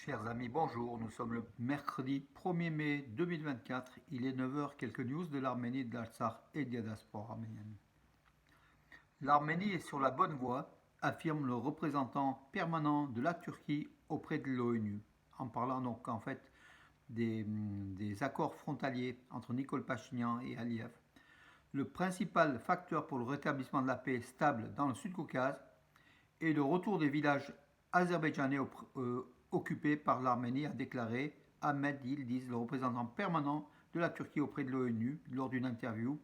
Chers amis, bonjour. Nous sommes le mercredi 1er mai 2024. Il est 9 heures. Quelques news de l'Arménie, de l'Artsakh et de la diaspora arménienne. L'Arménie est sur la bonne voie, affirme le représentant permanent de la Turquie auprès de l'ONU, en parlant donc en fait des accords frontaliers entre Nikol Pachinian et Aliyev. Le principal facteur pour le rétablissement de la paix stable dans le Sud-Caucase est le retour des villages azerbaïdjanais occupés par l'Arménie, a déclaré Ahmed Yildiz, le représentant permanent de la Turquie auprès de l'ONU, lors d'une interview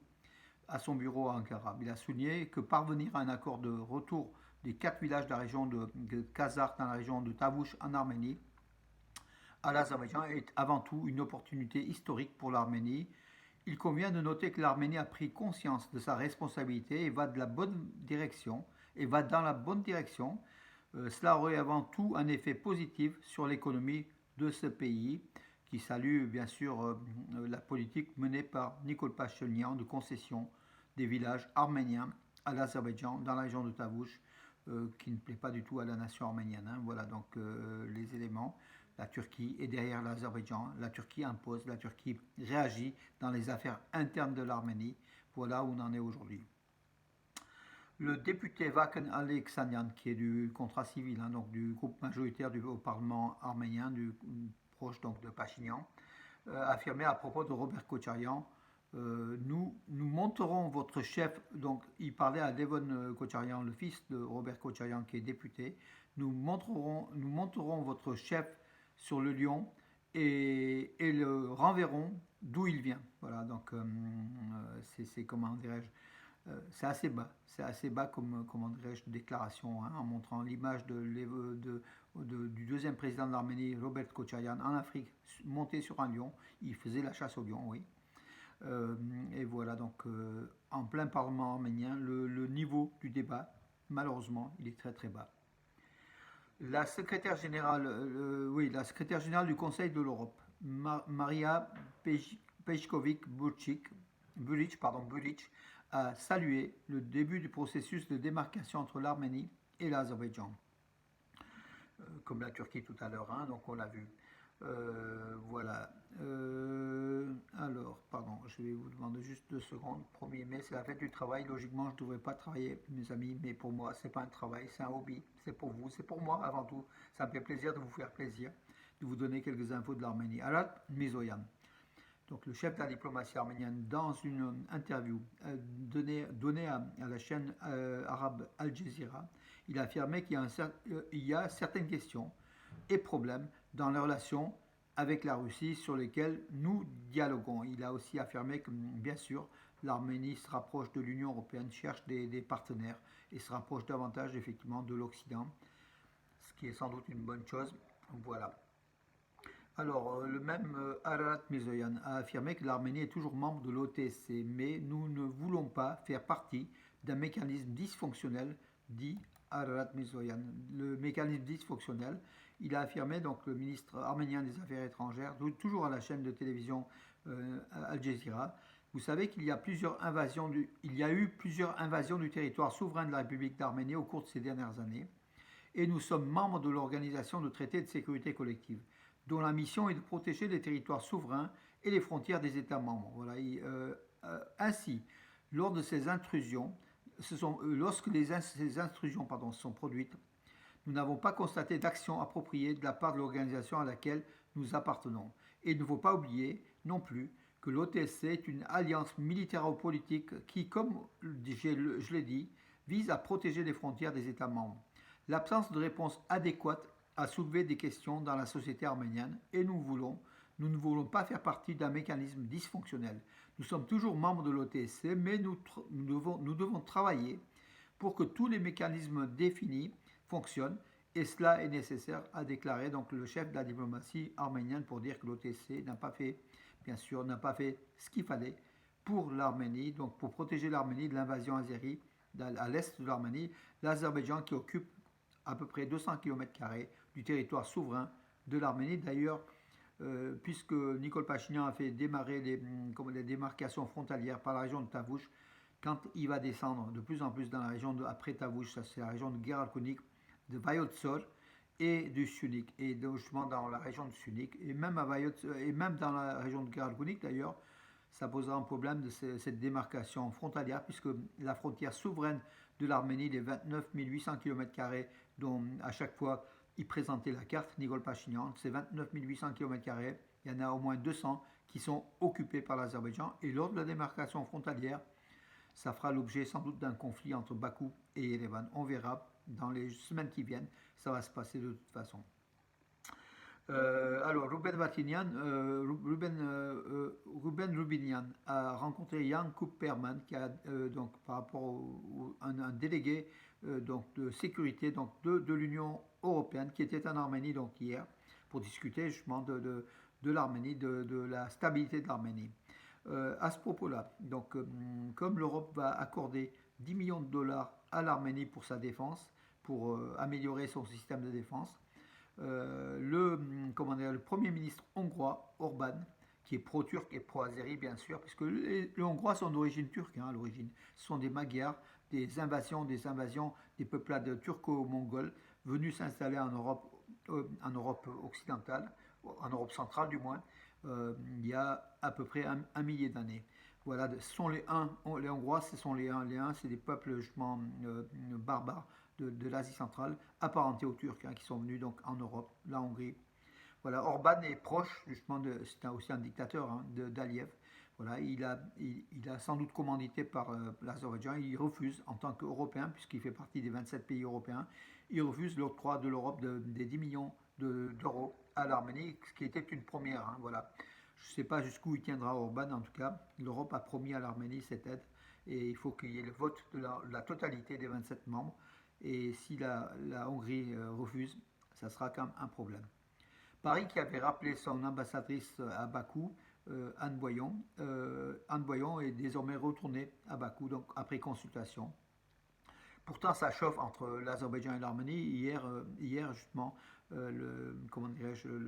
à son bureau à Ankara. Il a souligné que parvenir à un accord de retour des 4 villages de la région de Kazakh dans la région de Tavouch en Arménie à l'Azerbaïdjan est avant tout une opportunité historique pour l'Arménie. Il convient de noter que l'Arménie a pris conscience de sa responsabilité et va dans la bonne direction. Cela aurait avant tout un effet positif sur l'économie de ce pays, qui salue bien sûr la politique menée par Nikol Pachinian de concession des villages arméniens à l'Azerbaïdjan dans la région de Tavouch, qui ne plaît pas du tout à la nation arménienne. Voilà donc les éléments. La Turquie est derrière l'Azerbaïdjan, la Turquie impose, la Turquie réagit dans les affaires internes de l'Arménie. Voilà où on en est aujourd'hui. Le député Vaken Alexanian, qui est du contrat civil, donc du groupe majoritaire au Parlement arménien, proche donc de Pachinian, a affirmé à propos de Robert Kocharyan, nous monterons votre chef, donc il parlait à Devon Kocharyan, le fils de Robert Kocharyan qui est député, nous monterons votre chef sur le lion et le renverrons d'où il vient. Voilà, donc c'est comment dirais-je, c'est assez bas comme comment dirais-je, déclaration, en montrant l'image du deuxième président de l'Arménie, Robert Kocharyan, en Afrique, monté sur un lion. Il faisait la chasse au lion, oui. Et voilà, donc en plein parlement arménien, le niveau du débat, malheureusement, il est très très bas. La secrétaire générale, la secrétaire générale du Conseil de l'Europe, Maria Pejkovic-Buric, a salué le début du processus de démarcation entre l'Arménie et l'Azerbaïdjan, comme la Turquie tout à l'heure, donc on l'a vu. Voilà. Alors, pardon, je vais vous demander juste 2 secondes. 1er mai, c'est la fête du travail. Logiquement, je ne devrais pas travailler, mes amis, mais pour moi, c'est pas un travail, c'est un hobby. C'est pour vous, c'est pour moi avant tout. Ça me fait plaisir de vous faire plaisir, de vous donner quelques infos de l'Arménie. Alat Mizoyan, donc le chef de la diplomatie arménienne, dans une interview donnée à la chaîne arabe Al Jazeera, il a affirmé qu'il y a certaines questions et problèmes dans les relations avec la Russie sur lesquels nous dialoguons. Il a aussi affirmé que, bien sûr, l'Arménie se rapproche de l'Union européenne, cherche des partenaires et se rapproche davantage effectivement de l'Occident, ce qui est sans doute une bonne chose. Voilà. Alors, le même Ararat Mirzoyan a affirmé que l'Arménie est toujours membre de l'OTC, mais nous ne voulons pas faire partie d'un mécanisme dysfonctionnel, dit Ararat Mirzoyan. Le mécanisme dysfonctionnel, il a affirmé, donc le ministre arménien des Affaires étrangères, toujours à la chaîne de télévision Al Jazeera, vous savez qu'il y a eu plusieurs invasions du territoire souverain de la République d'Arménie au cours de ces dernières années, et nous sommes membres de l'Organisation de traité de sécurité collective, dont la mission est de protéger les territoires souverains et les frontières des États membres. Voilà. Ainsi, lors de ces intrusions, lorsque ces intrusions sont produites, nous n'avons pas constaté d'action appropriée de la part de l'organisation à laquelle nous appartenons. Et il ne faut pas oublier non plus que l'OTSC est une alliance militaro-politique qui, comme je l'ai dit, vise à protéger les frontières des États membres. L'absence de réponse adéquate a soulevé des questions dans la société arménienne et nous ne voulons pas faire partie d'un mécanisme dysfonctionnel. Nous sommes toujours membres de l'OTSC, mais nous devons travailler pour que tous les mécanismes définis fonctionnent, et cela est nécessaire, a déclaré donc le chef de la diplomatie arménienne, pour dire que l'OTSC n'a pas fait ce qu'il fallait pour l'Arménie, donc pour protéger l'Arménie de l'invasion azérie à l'est de l'Arménie, l'Azerbaïdjan qui occupe à peu près 200 km² du territoire souverain de l'Arménie. D'ailleurs, puisque Nikol Pachinian a fait démarrer les démarcations frontalières par la région de Tavouch, quand il va descendre de plus en plus dans la région après Tavouch, ça c'est la région de Geralkunik, de Vayotsor, et du Syunik, et justement dans la région du Syunik, et même à Mayotte, et même dans la région de Karagounik d'ailleurs, ça posera un problème de cette démarcation frontalière, puisque la frontière souveraine de l'Arménie, les 29 800 km², dont à chaque fois il présentait la carte, Nikol Pachinian, ces 29 800 km², il y en a au moins 200 qui sont occupés par l'Azerbaïdjan, et lors de la démarcation frontalière, ça fera l'objet sans doute d'un conflit entre Bakou et Yerevan. On verra dans les semaines qui viennent, ça va se passer de toute façon. Alors, Ruben Rubinian a rencontré Jan Kuperman, qui a donc par rapport un délégué donc de sécurité donc de l'Union européenne qui était en Arménie donc hier pour discuter justement de l'Arménie, de la stabilité de l'Arménie. À ce propos-là, donc comme l'Europe va accorder 10 millions de dollars à l'Arménie pour sa défense, pour améliorer son système de défense, le Premier ministre hongrois, Orban, qui est pro-turc et pro-azéri bien sûr, puisque les Hongrois sont d'origine turque à l'origine. Ce sont des Magyars, des invasions des peuplades turco-mongoles venus s'installer en Europe occidentale, en Europe centrale du moins, il y a à peu près un millier d'années. Voilà, ce sont les Huns, les Hongrois, ce sont les Huns. Les Huns, c'est des peuples justement barbares de l'Asie centrale, apparentés aux Turcs, qui sont venus donc en Europe, la Hongrie. Voilà, Orban est proche justement c'est aussi un dictateur d'Aliyev. Voilà, il a sans doute commandité par l'Azerbaïdjan. Il refuse en tant qu'Européen, puisqu'il fait partie des 27 pays européens, il refuse l'octroi de l'Europe des 10 millions d'euros à l'Arménie, ce qui était une première. Voilà. Je ne sais pas jusqu'où il tiendra Orban, en tout cas. L'Europe a promis à l'Arménie cette aide et il faut qu'il y ait le vote de la totalité des 27 membres. Et si la Hongrie refuse, ça sera quand même un problème. Paris qui avait rappelé son ambassadrice à Bakou, Anne Boyon. Anne Boyon est désormais retournée à Bakou, donc après consultation. Pourtant, ça chauffe entre l'Azerbaïdjan et l'Arménie. Hier justement, le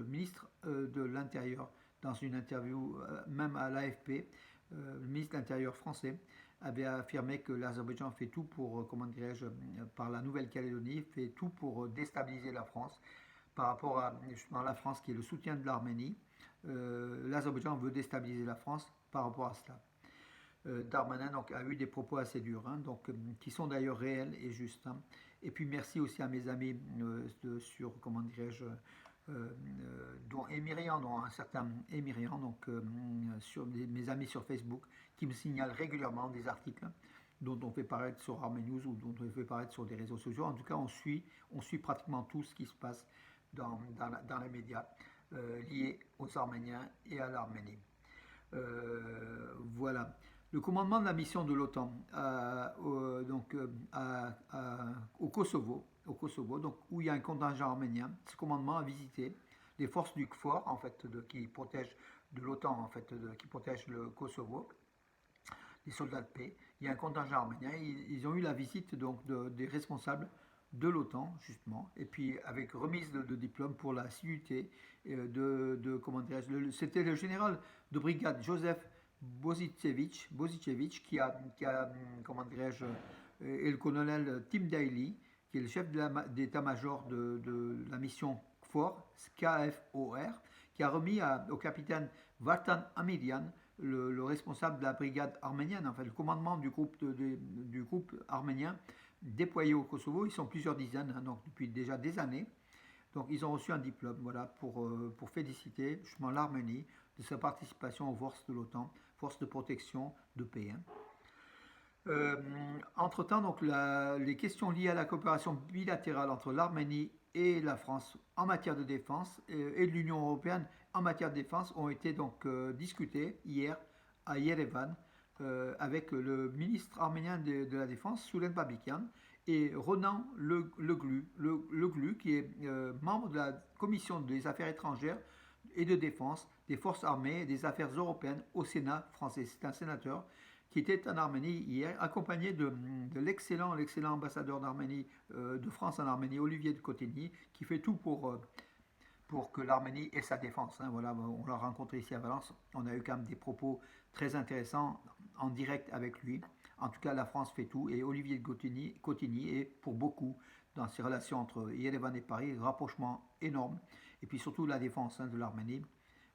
ministre de l'Intérieur, dans une interview, même à l'AFP, le ministre de l'Intérieur français, avait affirmé que l'Azerbaïdjan fait tout pour, par la Nouvelle-Calédonie, fait tout pour déstabiliser la France par rapport à justement la France qui est le soutien de l'Arménie. L'Azerbaïdjan veut déstabiliser la France par rapport à cela. Darmanin donc, a eu des propos assez durs, qui sont d'ailleurs réels et justes. Et puis merci aussi à mes amis sur, dont Émirian, dont un certain Émirian, sur mes amis sur Facebook, qui me signalent régulièrement des articles dont on fait paraître sur Armée News ou dont on fait paraître sur des réseaux sociaux. En tout cas, on suit pratiquement tout ce qui se passe dans les médias liés aux Arméniens et à l'Arménie. Voilà. Le commandement de la mission de l'OTAN au Kosovo, donc, où il y a un contingent arménien, ce commandement a visité les forces du KFOR, en fait, qui protègent de l'OTAN, en fait, qui protègent le Kosovo, les soldats de paix. Il y a un contingent arménien. Ils ont eu la visite donc des responsables de l'OTAN, justement, et puis avec remise de diplôme pour la assiduité c'était le général de brigade Joseph Bozicevic qui a et le colonel Tim Daly, qui est le chef d'état-major de la mission KFOR, qui a remis au capitaine Vartan Amirian, le responsable de la brigade arménienne, enfin le commandement du groupe arménien déployé au Kosovo. Ils sont plusieurs dizaines, donc depuis déjà des années. Donc ils ont reçu un diplôme, voilà, pour féliciter justement l'Arménie de sa participation aux forces de l'OTAN, forces de protection de paix. Entre-temps, donc les questions liées à la coopération bilatérale entre l'Arménie et la France en matière de défense et de l'Union européenne en matière de défense ont été donc discutées hier à Yerevan avec le ministre arménien de la Défense, Soulen Babikian, et Ronan Leglu, qui est membre de la commission des affaires étrangères et de défense des forces armées et des affaires européennes au Sénat français. C'est un sénateur qui était en Arménie hier, accompagné de l'excellent ambassadeur d'Arménie, de France en Arménie, Olivier de Cotigny, qui fait tout pour que l'Arménie ait sa défense. Voilà, on l'a rencontré ici à Valence. On a eu quand même des propos très intéressants en direct avec lui. En tout cas, la France fait tout et Olivier de Cotigny est pour beaucoup dans ces relations entre Yerevan et Paris, rapprochement énorme, et puis surtout la défense de l'Arménie,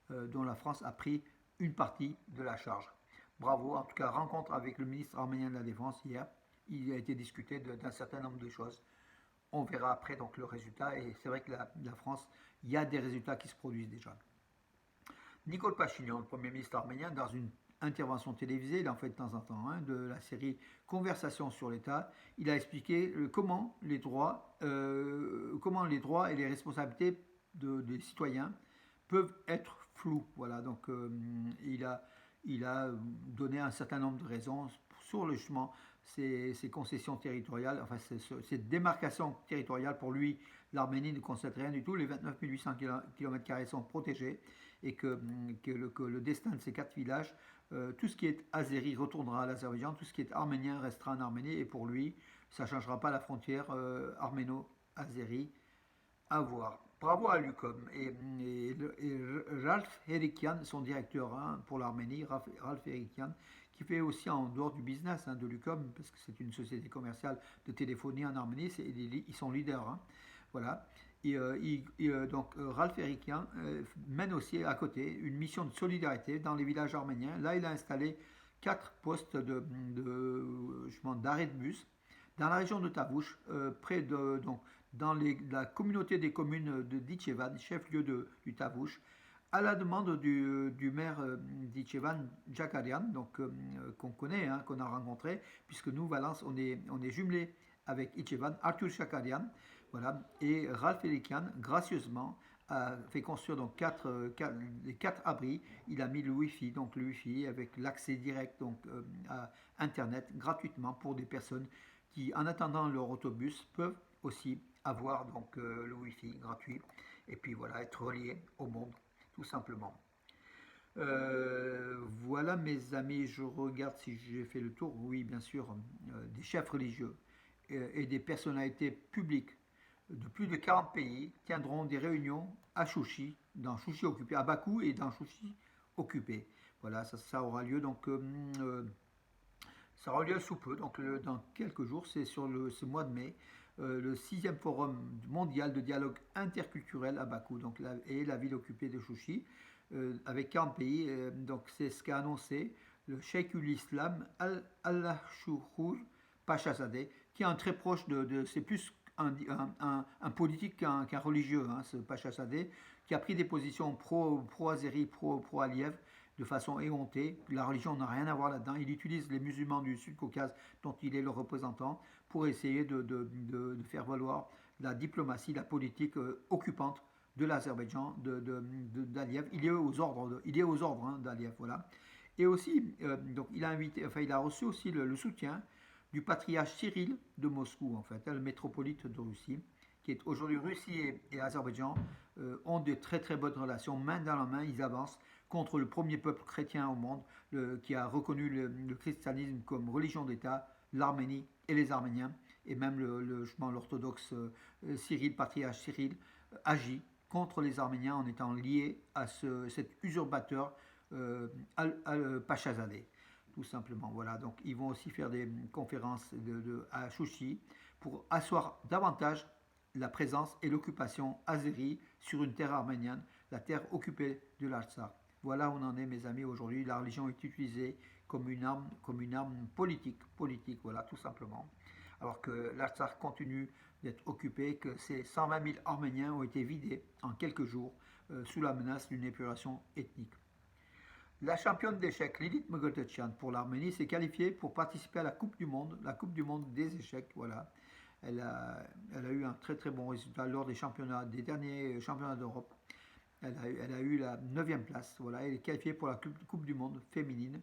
dont la France a pris une partie de la charge. Bravo, en tout cas, rencontre avec le ministre arménien de la Défense hier. Il a été discuté d'un certain nombre de choses. On verra après donc le résultat, et c'est vrai que la France, il y a des résultats qui se produisent déjà. Nicole Pachinian, le Premier ministre arménien, dans une intervention télévisée, il en fait de temps en temps, de la série Conversation sur l'État, il a expliqué comment les droits et les responsabilités des citoyens peuvent être flous. Voilà, donc il a donné un certain nombre de raisons sur le chemin, ces concessions territoriales, enfin cette démarcation territoriale. Pour lui, l'Arménie ne concède rien du tout, les 29 800 km² sont protégés, et que le destin de ces 4 villages, tout ce qui est azéri retournera à l'Azerbaïdjan, tout ce qui est arménien restera en Arménie, et pour lui, ça ne changera pas la frontière arméno-azéri. À voir. Bravo à l'UCOM. Et Ralph Herikian, son directeur pour l'Arménie, Ralph Herikian, qui fait aussi en dehors du business de l'UCOM, parce que c'est une société commerciale de téléphonie en Arménie, ils sont leaders. Voilà. Donc Ralph Herikian mène aussi à côté une mission de solidarité dans les villages arméniens. Là, il a installé 4 postes d'arrêt de bus dans la région de Tavouche, près de dans la communauté des communes de Ditchevan, chef-lieu du Tavouche, à la demande du maire d'Itchevan, Jakarian, donc qu'on connaît, qu'on a rencontré, puisque nous, Valence, on est jumelés avec Itchevan, Arthur Jakarian, voilà, et Ralph Elikian, gracieusement, a fait construire donc les 4 abris. Il a mis le Wi-Fi, donc le Wi-Fi avec l'accès direct donc à Internet gratuitement pour des personnes qui, en attendant leur autobus, peuvent aussi avoir donc le Wi-Fi gratuit, et puis voilà, être relié au monde, tout simplement. Voilà mes amis, je regarde si j'ai fait le tour. Oui, bien sûr, des chefs religieux et des personnalités publiques de plus de 40 pays tiendront des réunions à Chouchi, dans Chouchi occupé, à Bakou et dans Chouchi occupé. Voilà, ça aura lieu donc ça aura lieu sous peu, donc dans quelques jours, c'est sur ce mois de mai, le 6e forum mondial de dialogue interculturel à Bakou, donc et la ville occupée de Chouchi, avec 40 pays. Donc c'est ce qu'a annoncé le Cheikh-ul Islam Al-Shouhour Pachazadeh, qui est un très proche c'est plus un politique qu'un religieux, ce Pachazadeh, qui a pris des positions pro-Azéri, pro-Aliyev, de façon éhontée. La religion n'a rien à voir là-dedans. Il utilise les musulmans du Sud-Caucase, dont il est le représentant, pour essayer de faire valoir la diplomatie, la politique occupante de l'Azerbaïdjan, d'Aliyev. Il est aux ordres d'Aliyev, voilà. Et aussi, donc il a reçu aussi le soutien du patriarche Cyril de Moscou, en fait, le métropolite de Russie, qui est aujourd'hui Russie et Azerbaïdjan ont de très très bonnes relations, main dans la main, ils avancent contre le premier peuple chrétien au monde, qui a reconnu le christianisme comme religion d'État, l'Arménie et les Arméniens, et même l'orthodoxe Cyril, patriarche Cyril, agit contre les Arméniens en étant lié à cet usurpateur Pachazadeh, tout simplement. Voilà, donc ils vont aussi faire des conférences à Chouchi pour asseoir davantage la présence et l'occupation azérie sur une terre arménienne, la terre occupée de l'Artsakh. Voilà où on en est, mes amis, aujourd'hui. La religion est utilisée comme une arme politique, voilà, tout simplement. Alors que l'Artsakh continue d'être occupé, que ces 120 000 Arméniens ont été vidés en quelques jours sous la menace d'une épuration ethnique. La championne d'échecs, Lilith Mogotchian, pour l'Arménie, s'est qualifiée pour participer à la Coupe du Monde des échecs, voilà. Elle a eu un très très bon résultat lors des derniers championnats d'Europe. Elle a eu la 9e place, voilà, elle est qualifiée pour la Coupe du Monde féminine,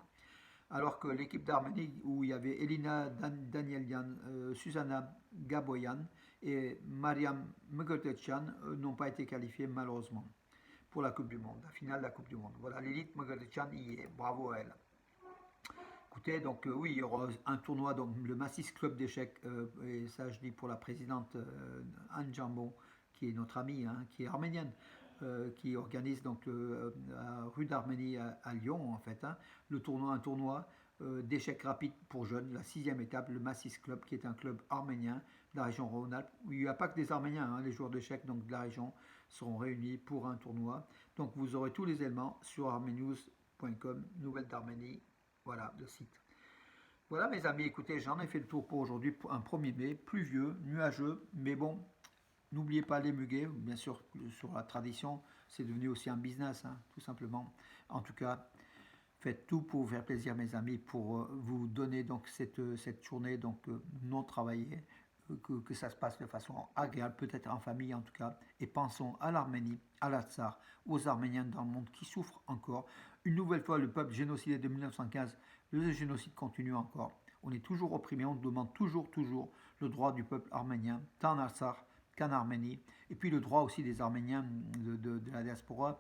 alors que l'équipe d'Arménie, où il y avait Elina Danielian, Susanna Gaboyan et Mariam Mogotchian, n'ont pas été qualifiées malheureusement pour la Coupe du Monde, la finale de la Coupe du Monde. Voilà, l'élite Mogotchian y est, bravo à elle. Écoutez, donc oui, il y aura un tournoi, donc le Massis Club d'échecs, et ça je dis pour la présidente Anne Jambon, qui est notre amie, qui est arménienne, qui organise donc à rue d'Arménie à Lyon, en fait, un tournoi d'échecs rapides pour jeunes, la 6e étape, le Massis Club, qui est un club arménien de la région Rhône-Alpes, où il n'y a pas que des Arméniens, hein, les joueurs d'échecs donc de la région seront réunis pour un tournoi. Donc vous aurez tous les éléments sur armenews.com, Nouvelles d'Arménie, voilà le site. Voilà mes amis, écoutez, j'en ai fait le tour pour aujourd'hui, un 1er mai, pluvieux, nuageux, mais bon, n'oubliez pas les muguets, bien sûr, sur la tradition, c'est devenu aussi un business, hein, tout simplement. En tout cas, faites tout pour vous faire plaisir, mes amis, pour vous donner donc cette journée donc non travaillée, que ça se passe de façon agréable, peut-être en famille en tout cas. Et pensons à l'Arménie, à l'Artsakh, aux Arméniens dans le monde qui souffrent encore. Une nouvelle fois, le peuple génocidé de 1915, le génocide continue encore. On est toujours opprimé, on demande toujours le droit du peuple arménien, tant en Artsakh qu'en Arménie, et puis le droit aussi des Arméniens de la diaspora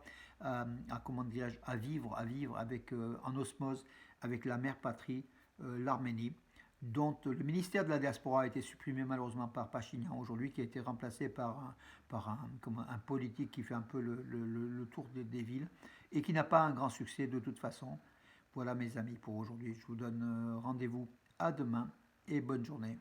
comment dirais-je, à vivre avec, en osmose avec la mère patrie, l'Arménie, dont le ministère de la diaspora a été supprimé malheureusement par Pachinian aujourd'hui, qui a été remplacé par un politique qui fait un peu le tour des villes et qui n'a pas un grand succès de toute façon. Voilà mes amis pour aujourd'hui, je vous donne rendez-vous à demain et bonne journée.